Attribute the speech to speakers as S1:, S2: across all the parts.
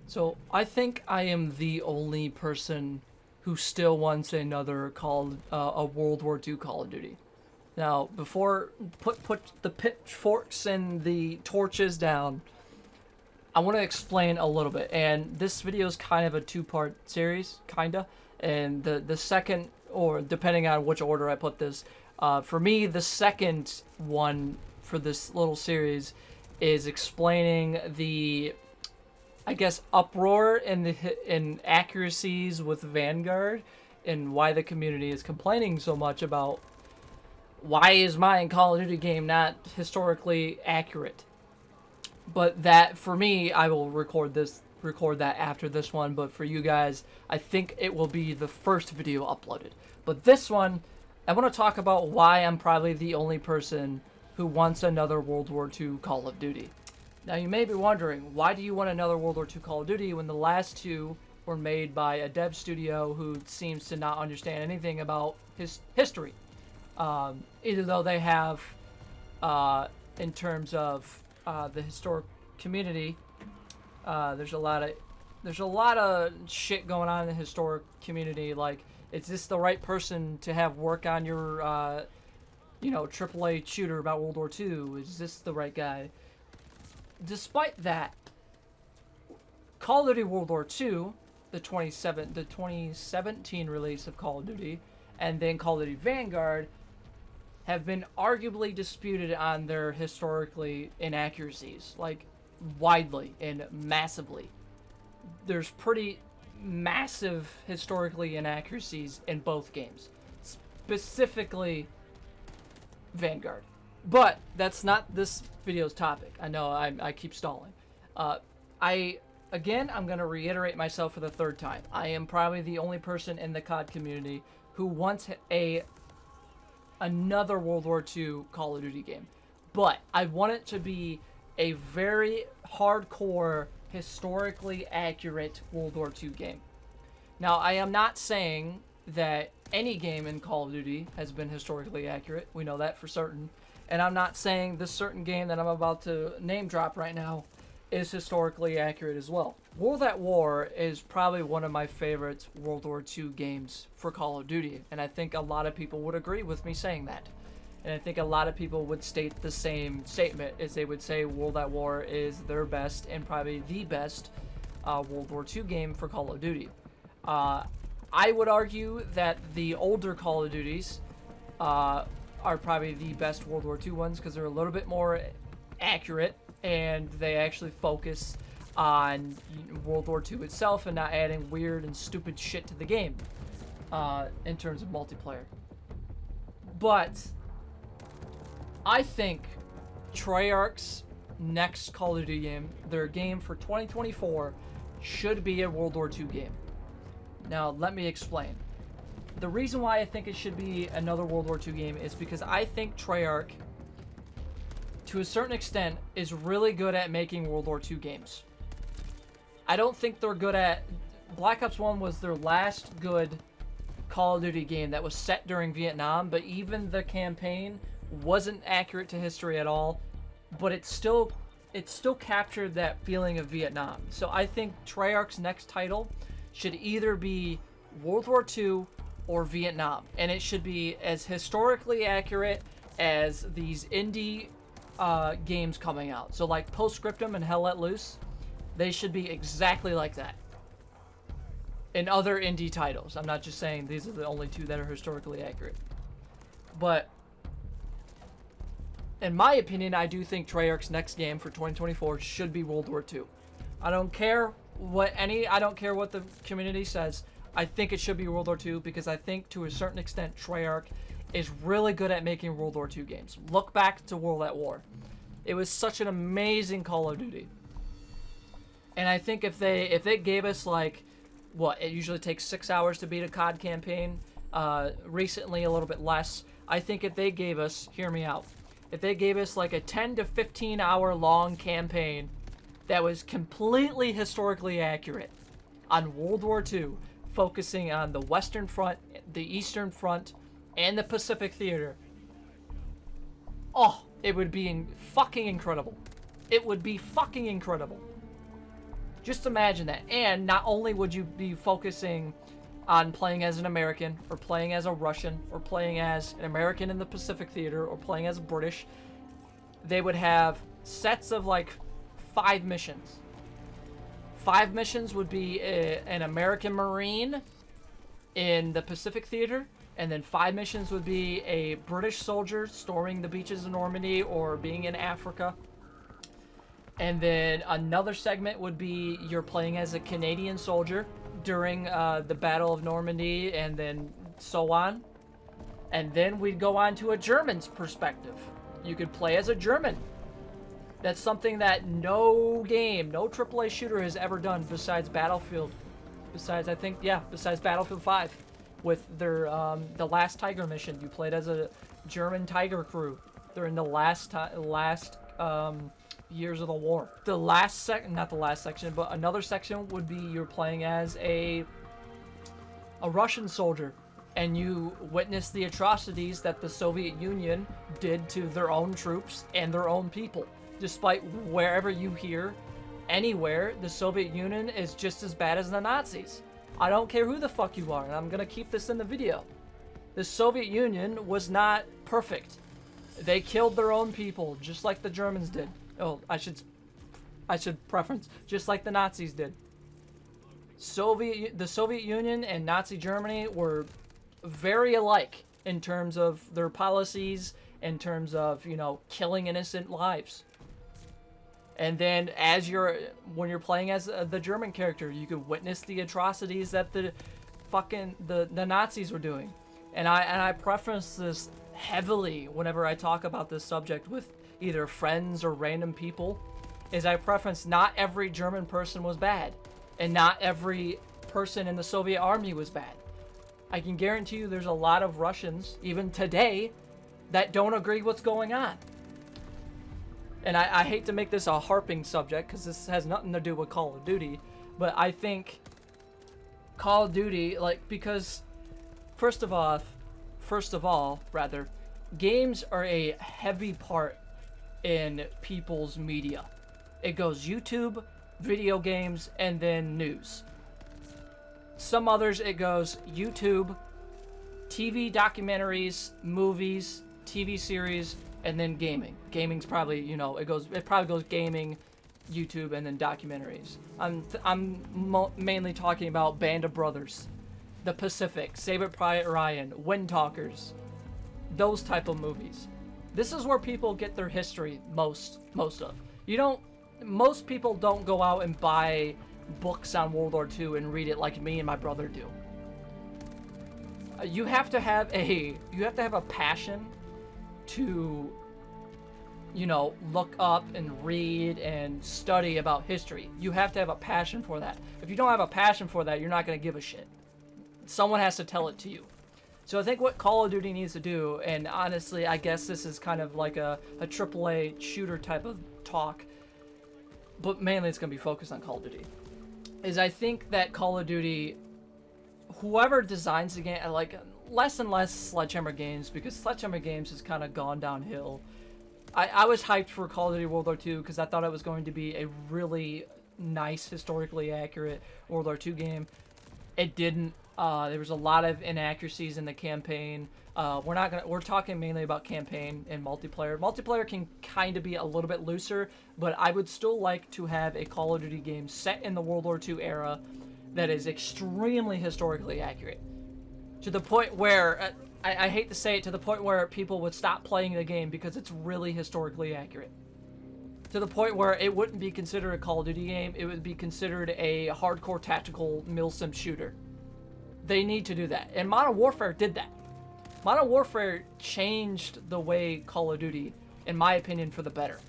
S1: So I think I am the only person who still wants another a World War II Call of Duty. Now, before put the pitchforks and the torches down, I want to explain a little bit. And this video is kind of a two-part series, kinda. And the second, or depending on which order I put this, for me, the second one for this little series is explaining the, I guess, uproar and the inaccuracies with Vanguard and why the community is complaining so much about why is my Call of Duty game not historically accurate. But that, for me, I will record that after this one. But for you guys, I think it will be the first video uploaded. But this one, I want to talk about why I'm probably the only person who wants another World War II Call of Duty. Now, you may be wondering, why do you want another World War II Call of Duty when the last two were made by a dev studio who seems to not understand anything about his history? Either though they have, in terms of the historic community, there's a lot of shit going on in the historic community. Like, is this the right person to have work on your, AAA shooter about World War II? Is this the right guy? Despite that, Call of Duty World War II, the 2017 release of Call of Duty, and then Call of Duty Vanguard, have been arguably disputed on their historically inaccuracies, like widely and massively. There's pretty massive historically inaccuracies in both games, specifically Vanguard. But that's not this video's topic. I know I keep stalling. I'm going to reiterate myself for the third time. I am probably the only person in the COD community who wants another World War II Call of Duty game. But I want it to be a very hardcore, historically accurate World War II game. Now, I am not saying that any game in Call of Duty has been historically accurate. We know that for certain. And I'm not saying this certain game that I'm about to name drop right now is historically accurate as well. World at War is probably one of my favorite World War II games for Call of Duty, and I think a lot of people would agree with me saying that. And I think a lot of people would state the same statement, as they would say World at War is their best and probably the best World War II game for Call of Duty. I would argue that the older Call of Duties are probably the best World War II ones because they're a little bit more accurate and they actually focus on World War II itself and not adding weird and stupid shit to the game in terms of multiplayer. But I think Treyarch's next Call of Duty game, their game for 2024, should be a World War II game. Now, let me explain. The reason why I think it should be another World War II game is because I think Treyarch, to a certain extent, is really good at making World War II games. I don't think they're good at... Black Ops 1 was their last good Call of Duty game that was set during Vietnam, but even the campaign wasn't accurate to history at all, but it still captured that feeling of Vietnam. So I think Treyarch's next title should either be World War II or Vietnam, and it should be as historically accurate as these indie games coming out. So like Postscriptum and Hell Let Loose, they should be exactly like that. And other indie titles. I'm not just saying these are the only two that are historically accurate. But in my opinion, I do think Treyarch's next game for 2024 should be World War II. I don't care what the community says. I think it should be World War II because I think to a certain extent Treyarch is really good at making World War II games. Look back to World at War. It was such an amazing Call of Duty. And I think if they gave us like, what, it usually takes 6 hours to beat a COD campaign, recently a little bit less. I think if they gave us, hear me out, if they gave us like a 10 to 15 hour long campaign that was completely historically accurate on World War II, focusing on the Western Front, the Eastern Front, and the Pacific Theater, it would be fucking incredible. It would be fucking incredible. Just imagine that. And not only would you be focusing on playing as an American, or playing as a Russian, or playing as an American in the Pacific Theater, or playing as a British, they would have sets of like 5 missions. 5 missions would be an American Marine in the Pacific Theater, and then 5 missions would be a British soldier storming the beaches of Normandy or being in Africa. And then another segment would be you're playing as a Canadian soldier during the Battle of Normandy, and then so on. And then we'd go on to a German's perspective. You could play as a German. That's something that no game, no AAA shooter has ever done besides Battlefield. Besides Battlefield 5. With their, the last Tiger mission. You played as a German Tiger crew during the last years of the war. Not the last section, but another section would be you're playing as a Russian soldier, and you witness the atrocities that the Soviet Union did to their own troops and their own people. Despite wherever you hear, anywhere, the Soviet Union is just as bad as the Nazis. I don't care who the fuck you are, and I'm gonna keep this in the video. The Soviet Union was not perfect. They killed their own people, just like the Germans did. Oh, I should preference, just like the Nazis did. The Soviet Union and Nazi Germany were very alike in terms of their policies, in terms of, you know, killing innocent lives. And then when you're playing as the German character, you could witness the atrocities that the Nazis were doing. And I preference this heavily whenever I talk about this subject with either friends or random people, is I preference not every German person was bad, and not every person in the Soviet army was bad. I can guarantee you there's a lot of Russians, even today, that don't agree what's going on. And I hate to make this a harping subject, because this has nothing to do with Call of Duty, but I think Call of Duty, because first of all, games are a heavy part in people's media. It goes YouTube, video games, and then news. Some others it goes YouTube, TV documentaries, movies, TV series, and then gaming. Gaming's probably, it probably goes gaming, YouTube, and then documentaries. I'm mainly talking about Band of Brothers, The Pacific, Saving Private Ryan, Wind Talkers, those type of movies. This is where people get their history most of. Most people don't go out and buy books on World War II and read it like me and my brother do. You have to have a passion to, look up and read and study about history. You have to have a passion for that. If you don't have a passion for that, you're not going to give a shit. Someone has to tell it to you. So I think what Call of Duty needs to do, and honestly, I guess this is kind of like a AAA shooter type of talk, but mainly it's going to be focused on Call of Duty, is I think that Call of Duty, whoever designs the game, less and less Sledgehammer Games, because Sledgehammer Games has kind of gone downhill. I was hyped for Call of Duty World War II because I thought it was going to be a really nice, historically accurate World War II game. It didn't. There was a lot of inaccuracies in the campaign. We're talking mainly about campaign and multiplayer. Multiplayer can kind of be a little bit looser, but I would still like to have a Call of Duty game set in the World War II era that is extremely historically accurate. To the point where, I hate to say it, to the point where people would stop playing the game because it's really historically accurate. To the point where it wouldn't be considered a Call of Duty game, it would be considered a hardcore tactical milsim shooter. They need to do that. And Modern Warfare did that. Modern Warfare changed the way Call of Duty, in my opinion, for the better.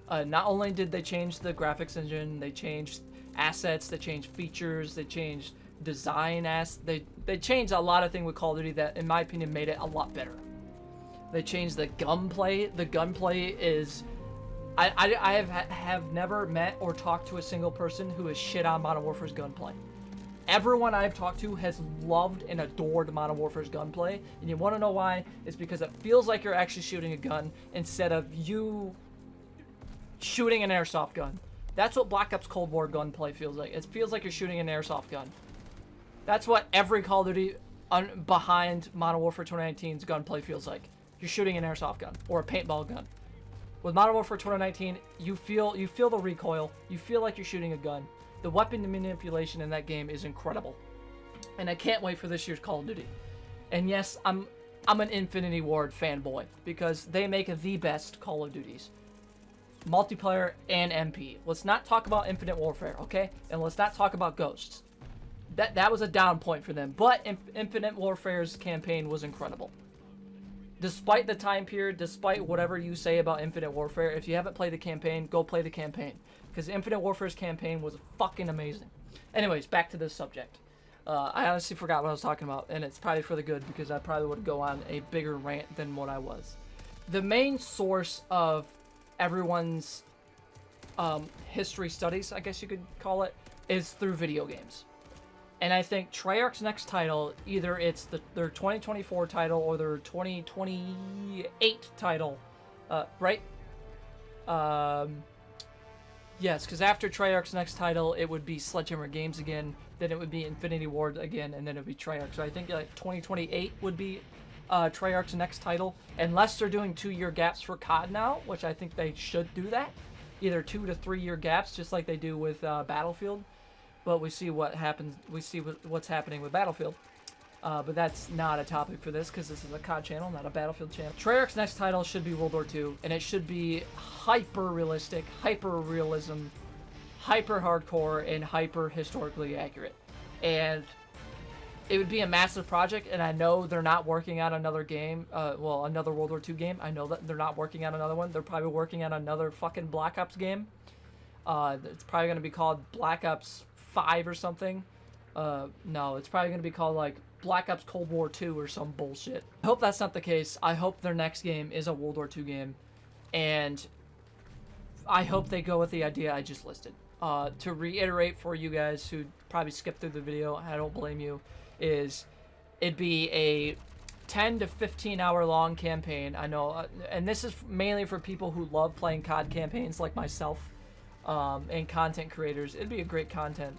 S1: Not only did they change the graphics engine, they changed assets, they changed features, they changed design they changed a lot of things with Call of Duty that, in my opinion, made it a lot better. They changed the gunplay. The gunplay is... I have never met or talked to a single person who has shit on Modern Warfare's gunplay. Everyone I've talked to has loved and adored Modern Warfare's gunplay, and you want to know why? It's because it feels like you're actually shooting a gun instead of you shooting an airsoft gun. That's what Black Ops Cold War gunplay feels like. It feels like you're shooting an airsoft gun. That's what every Call of Duty behind Modern Warfare 2019's gunplay feels like. You're shooting an airsoft gun or a paintball gun. With Modern Warfare 2019, you feel the recoil. You feel like you're shooting a gun. The weapon manipulation in that game is incredible, and I can't wait for this year's Call of Duty. And yes, I'm an Infinity Ward fanboy because they make the best Call of Duties, multiplayer and MP. Let's not talk about Infinite Warfare, okay? And let's not talk about Ghosts. That was a down point for them, but Infinite Warfare's campaign was incredible. Despite the time period, despite whatever you say about Infinite Warfare, if you haven't played the campaign, go play the campaign. Because Infinite Warfare's campaign was fucking amazing. Anyways, back to this subject. I honestly forgot what I was talking about, and it's probably for the good because I probably would go on a bigger rant than what I was. The main source of everyone's history studies, I guess you could call it, is through video games. And I think Treyarch's next title, either it's their 2024 title or their 2028 title, right? Yes, because after Treyarch's next title, it would be Sledgehammer Games again, then it would be Infinity Ward again, and then it would be Treyarch. So I think like 2028 would be Treyarch's next title, unless they're doing 2-year gaps for COD now, which I think they should do that. Either 2 to 3 year gaps, just like they do with Battlefield. But we see what happens. We see what's happening with Battlefield. But that's not a topic for this because this is a COD channel, not a Battlefield channel. Treyarch's next title should be World War II, and it should be hyper-realistic, hyper-realism, hyper-hardcore, and hyper-historically accurate. And it would be a massive project, and I know they're not working on another game, another World War II game. I know that they're not working on another one. They're probably working on another fucking Black Ops game. It's probably going to be called Black Ops 5 or something. No, it's probably going to be called like Black Ops Cold War 2 or some bullshit. I hope that's not the case. I hope their next game is a World War II game, and I hope they go with the idea I just listed. To reiterate for you guys who probably skipped through the video, I don't blame you, is it'd be a 10 to 15 hour long campaign. I know, and this is mainly for people who love playing COD campaigns like myself. And content creators. It'd be a great content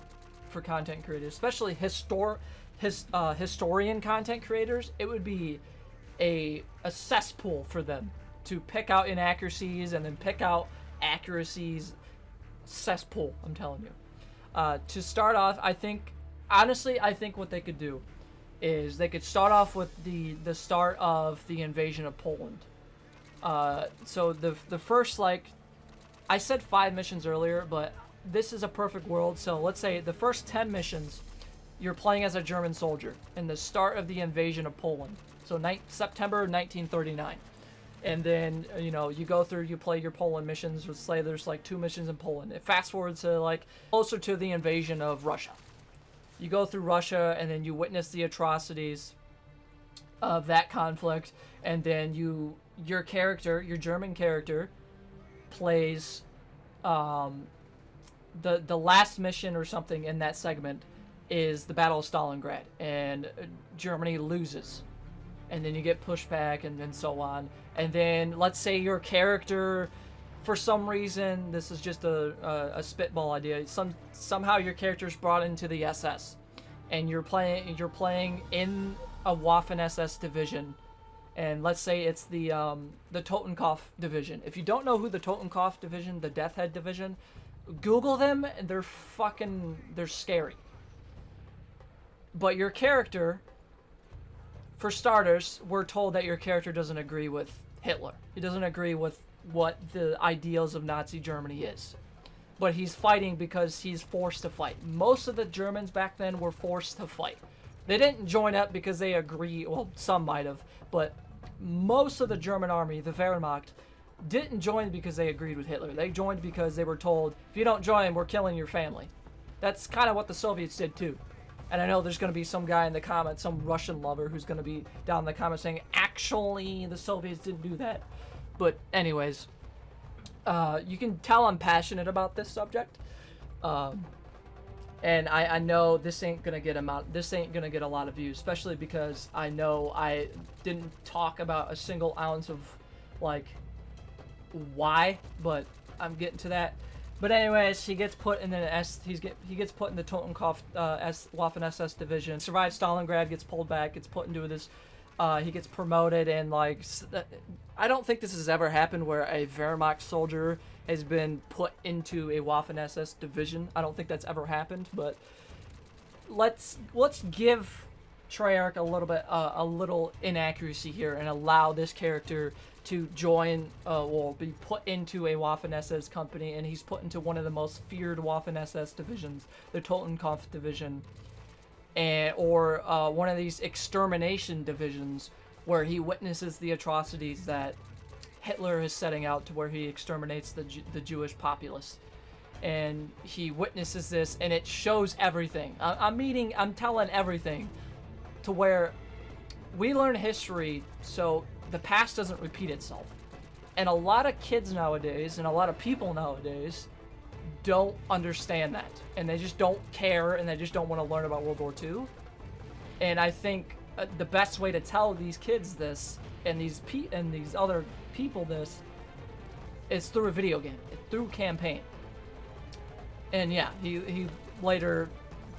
S1: for content creators, especially historian content creators. It would be a cesspool for them to pick out inaccuracies and then pick out accuracies. Cesspool, I'm telling you. To start off, I think what they could do is they could start off with the start of the invasion of Poland. So the first, like, I said 5 missions earlier, but this is a perfect world. So let's say the first 10 missions, you're playing as a German soldier in the start of the invasion of Poland. So September 1939. And then, you know, you go through, you play your Poland missions. Let's say there's like 2 missions in Poland. It fast forwards to like closer to the invasion of Russia. You go through Russia and then you witness the atrocities of that conflict. And then your character, your German character, plays the last mission or something in that segment is the Battle of Stalingrad, and Germany loses, and then you get pushed back and then so on. And then let's say your character, for some reason, this is just a spitball idea, somehow your character's brought into the SS, and you're playing in a Waffen SS division. And let's say it's the Totenkopf division. If you don't know who the Totenkopf division, the Death Head division, Google them, and they're scary. But your character, for starters, we're told that your character doesn't agree with Hitler. He doesn't agree with what the ideals of Nazi Germany is. But he's fighting because he's forced to fight. Most of the Germans back then were forced to fight. They didn't join up because they agree, well, some might have, but most of the German army, the Wehrmacht, didn't join because they agreed with Hitler. They joined because they were told, if you don't join, we're killing your family. That's kind of what the Soviets did too. And I know there's going to be some guy in the comments, some Russian lover, who's going to be down in the comments saying, actually, the Soviets didn't do that. But anyways, you can tell I'm passionate about this subject. And I know this ain't gonna get a lot of views, especially because I know I didn't talk about a single ounce of like why, but I'm getting to that. But anyways, he gets put in the he gets put in the Totenkopf Waffen SS division. Survives Stalingrad, gets pulled back, gets put into this. He gets promoted, and like, I don't think this has ever happened where a Wehrmacht soldier has been put into a Waffen SS division. I don't think that's ever happened. But let's give Treyarch a little inaccuracy here and allow this character to join, be put into a Waffen SS company, and he's put into one of the most feared Waffen SS divisions, the Totenkopf division, or one of these extermination divisions where he witnesses the atrocities that Hitler is setting out to, where he exterminates the Jewish populace. And he witnesses this, and it shows everything. I'm telling everything, to where we learn history so the past doesn't repeat itself. And a lot of kids nowadays, and a lot of people nowadays, don't understand that. And they just don't care, and they just don't want to learn about World War II. And I think the best way to tell these kids this, and these other people this, is through a video game, through campaign. And yeah, he later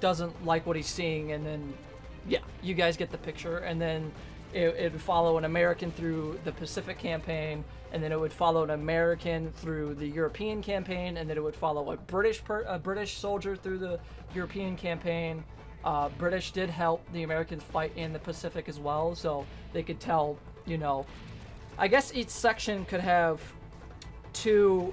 S1: doesn't like what he's seeing, and then, yeah, you guys get the picture. And then it would follow an American through the Pacific campaign, and then it would follow an American through the European campaign, and then it would follow a British soldier through the European campaign. British did help the Americans fight in the Pacific as well, so they could tell, you know, I guess each section could have two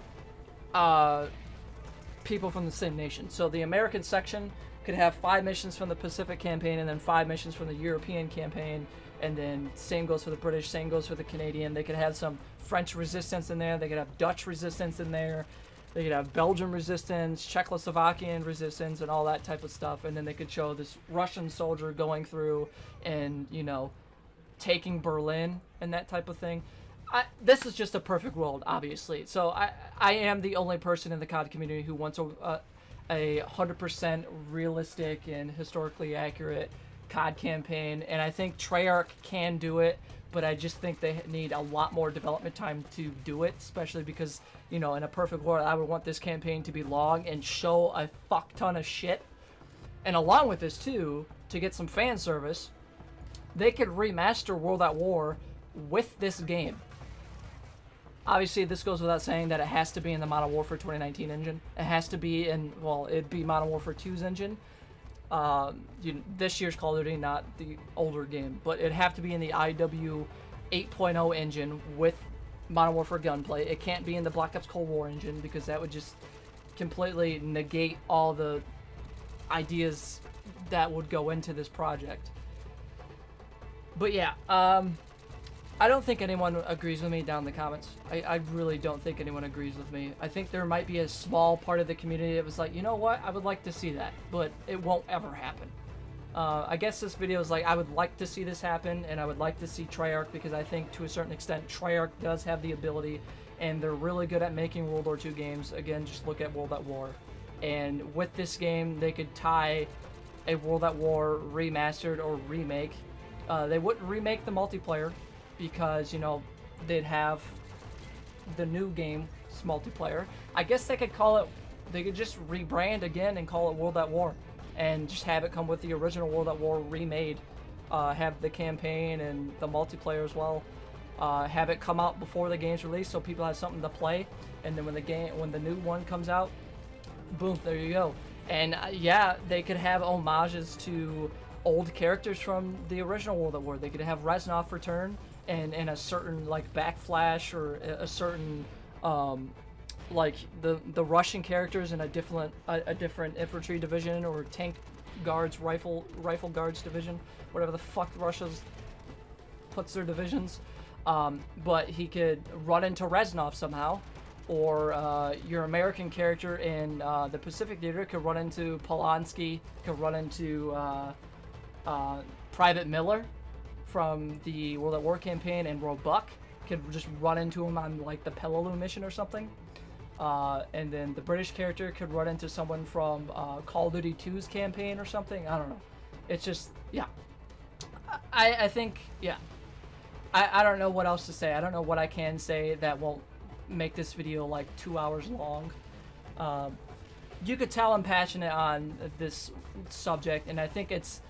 S1: people from the same nation. So the American section could have 5 missions from the Pacific campaign, and then 5 missions from the European campaign, and then same goes for the British, same goes for the Canadian. They could have some French resistance in there, they could have Dutch resistance in there, they could have Belgian resistance, Czechoslovakian resistance, and all that type of stuff. And then they could show this Russian soldier going through and, you know, taking Berlin and that type of thing. This is just a perfect world, obviously. So I am the only person in the COD community who wants a 100% realistic and historically accurate COD campaign, and I think Treyarch can do it, but I just think they need a lot more development time to do it, especially because, you know, in a perfect world, I would want this campaign to be long and show a fuck ton of shit. And along with this, too, to get some fan service, they could remaster World at War with this game. Obviously, this goes without saying that it has to be in the Modern Warfare 2019 engine. It has to be in, well, it'd be Modern Warfare 2's engine. This year's Call of Duty, not the older game, but it'd have to be in the IW 8.0 engine with Modern Warfare gunplay. It can't be in the Black Ops Cold War engine, because that would just completely negate all the ideas that would go into this project. But yeah, I don't think anyone agrees with me down in the comments. I really don't think anyone agrees with me. I think there might be a small part of the community that was like, you know what, I would like to see that, but it won't ever happen. I guess this video is like, I would like to see this happen, and I would like to see Treyarch, because I think to a certain extent Treyarch does have the ability, and they're really good at making World War II games. Again, just look at World at War. And with this game, they could tie a World at War remastered or remake. They wouldn't remake the multiplayer, because, you know, they'd have the new game's multiplayer. I guess they could call it, they could just rebrand again and call it World at War, and just have it come with the original World at War remade. Have the campaign and the multiplayer as well. Have it come out before the game's released, so people have something to play. And then when the new one comes out, boom, there you go. And yeah, they could have homages to old characters from the original World at War. They could have Reznov return, and a certain like backflash, or a certain like the Russian characters in a different infantry division, or tank guards, rifle guards division, whatever the fuck Russia's puts their divisions. But he could run into Reznov somehow, or your American character in the Pacific Theater could run into Polanski, could run into Private Miller from the World at War campaign, and Roebuck could just run into him on like the Peleliu mission or something. And then the British character could run into someone from Call of Duty 2's campaign or something. I don't know. It's just, yeah. I think, yeah. I don't know what else to say. I don't know what I can say that won't make this video like 2 hours long. You could tell I'm passionate on this subject, and I think it's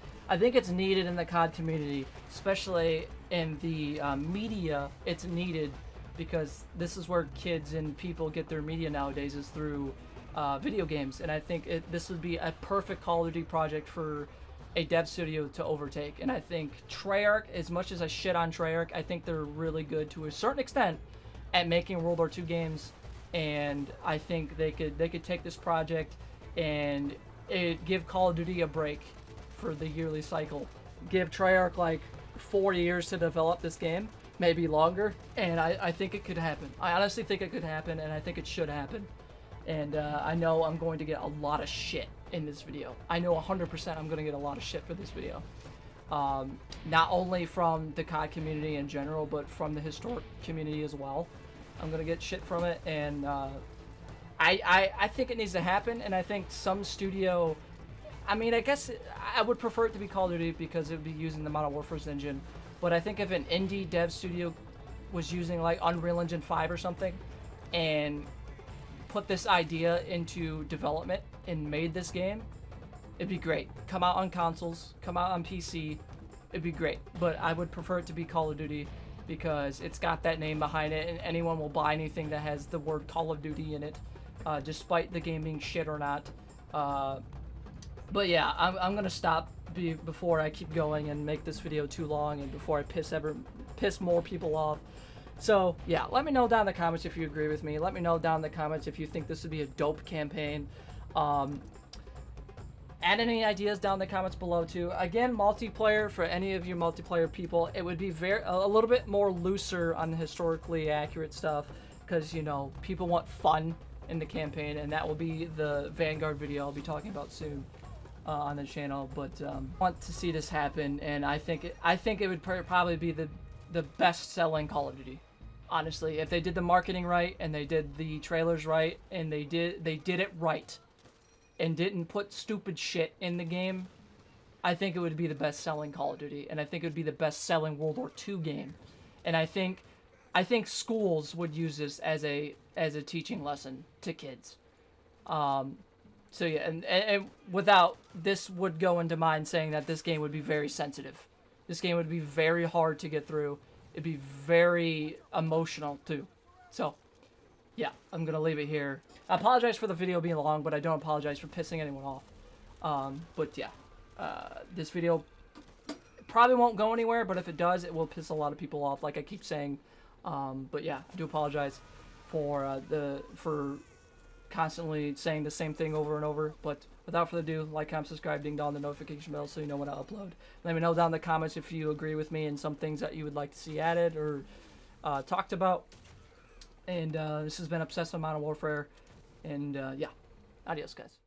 S1: needed in the COD community, especially in the media. It's needed because this is where kids and people get their media nowadays, is through video games. And I think this would be a perfect Call of Duty project for a dev studio to overtake. And I think Treyarch, as much as I shit on Treyarch, I think they're really good to a certain extent at making World War II games. And I think they could take this project and give Call of Duty a break for the yearly cycle. Give Treyarch like 4 years to develop this game, maybe longer, and I think it could happen. I honestly think it could happen, and I think it should happen. And I know I'm going to get a lot of shit in this video. I know 100% I'm going to get a lot of shit for this video. Not only from the COD community in general, but from the historic community as well. I'm going to get shit from it, and I think it needs to happen, and I think some studio... I mean, I guess I would prefer it to be Call of Duty because it would be using the Modern Warfare's engine. But I think if an indie dev studio was using like Unreal Engine 5 or something and put this idea into development and made this game, it'd be great. Come out on consoles, come out on PC, it'd be great. But I would prefer it to be Call of Duty because it's got that name behind it, and anyone will buy anything that has the word Call of Duty in it, despite the game being shit or not. But yeah, I'm gonna stop before I keep going and make this video too long, and before I piss more people off. So yeah, let me know down in the comments if you agree with me. Let me know down in the comments if you think this would be a dope campaign. Add any ideas down in the comments below too. Again, multiplayer, for any of you multiplayer people, it would be a little bit more looser on the historically accurate stuff, because you know people want fun in the campaign, and that will be the Vanguard video I'll be talking about soon on the channel. But I want to see this happen, and I think it would probably be the best selling Call of Duty, honestly, if they did the marketing right and they did the trailers right and they did it right and didn't put stupid shit in the game. I think it would be the best selling Call of Duty, and I think it would be the best selling World War II game. And I think schools would use this as a teaching lesson to kids. So yeah, and without this would go into mind saying that this game would be very sensitive. This game would be very hard to get through. It'd be very emotional too. So yeah, I'm gonna leave it here. I apologize for the video being long, but I don't apologize for pissing anyone off. But yeah, this video probably won't go anywhere, but if it does, it will piss a lot of people off, like I keep saying. But yeah, I do apologize for constantly saying the same thing over and over. But without further ado, like, comment, subscribe, ding dong the notification bell so you know when I upload. Let me know down in the comments if you agree with me and some things that you would like to see added or talked about. And this has been Obsessed with Modern Warfare, and yeah, adios guys.